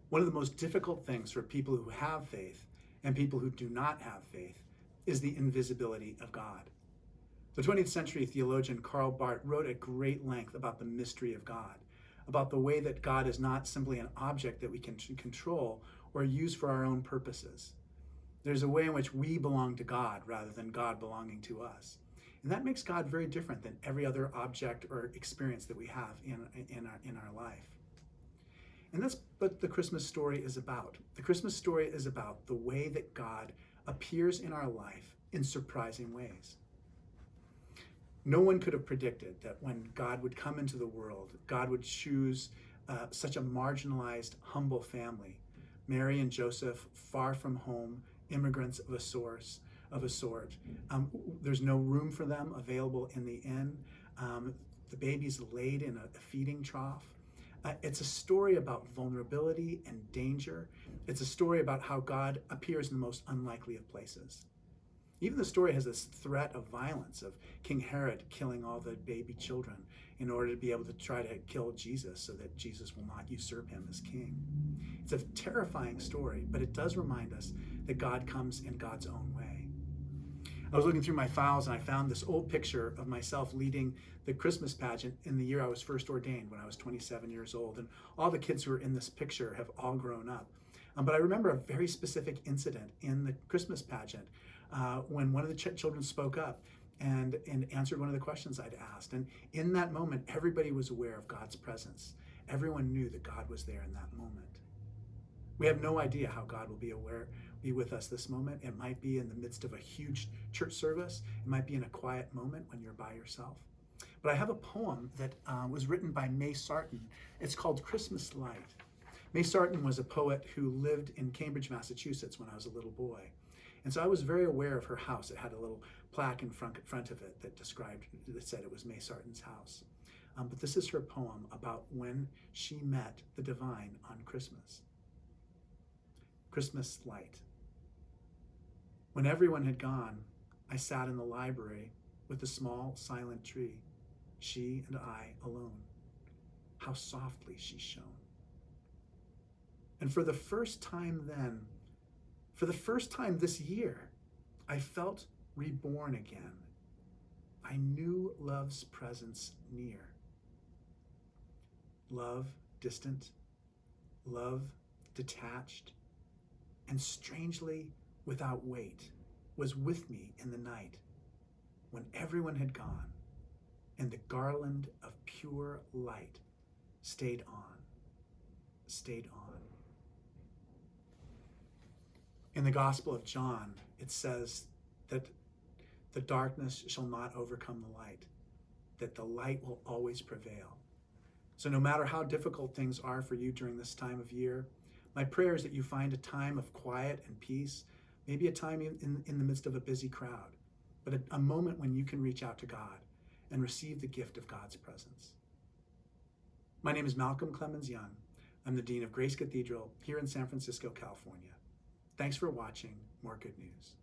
One of the most difficult things for people who have faith and people who do not have faith is the invisibility of God. The 20th century theologian Karl Barth wrote at great length about the mystery of God, about the way that God is not simply an object that we can control or use for our own purposes. There's a way in which we belong to God rather than God belonging to us. And that makes God very different than every other object or experience that we have in our life. And that's what the Christmas story is about. The Christmas story is about the way that God appears in our life in surprising ways. No one could have predicted that when God would come into the world, God would choose such a marginalized, humble family. Mary and Joseph, far from home, immigrants of a sort. There's no room for them available in the inn. The baby's laid in a feeding trough. It's a story about vulnerability and danger. It's a story about how God appears in the most unlikely of places. Even the story has this threat of violence, of King Herod killing all the baby children in order to be able to try to kill Jesus so that Jesus will not usurp him as king. It's a terrifying story, but it does remind us that God comes in God's own way. I was looking through my files and I found this old picture of myself leading the Christmas pageant in the year I was first ordained when I was 27 years old. And all the kids who are in this picture have all grown up. But I remember a very specific incident in the Christmas pageant when one of the children spoke up and answered one of the questions I'd asked. And in that moment, everybody was aware of God's presence. Everyone knew that God was there in that moment. We have no idea how God will be with us this moment. It might be in the midst of a huge church service. It might be in a quiet moment when you're by yourself. But I have a poem that was written by May Sarton. It's called Christmas Light. May Sarton was a poet who lived in Cambridge, Massachusetts when I was a little boy. And so I was very aware of her house. It had a little plaque in front of it that said it was May Sarton's house. But this is her poem about when she met the divine on Christmas. Christmas Light. When everyone had gone, I sat in the library with a small silent tree, she and I alone. How softly she shone. And for the first time this year, I felt reborn again. I knew love's presence near. Love distant, love detached, and strangely without weight was with me in the night when everyone had gone and the garland of pure light stayed on. In the Gospel of John, it says that the darkness shall not overcome the light, that the light will always prevail. So no matter how difficult things are for you during this time of year, my prayer is that you find a time of quiet and peace, maybe a time in the midst of a busy crowd, but a moment when you can reach out to God and receive the gift of God's presence. My name is Malcolm Clemens Young. I'm the Dean of Grace Cathedral here in San Francisco, California. Thanks for watching More Good News.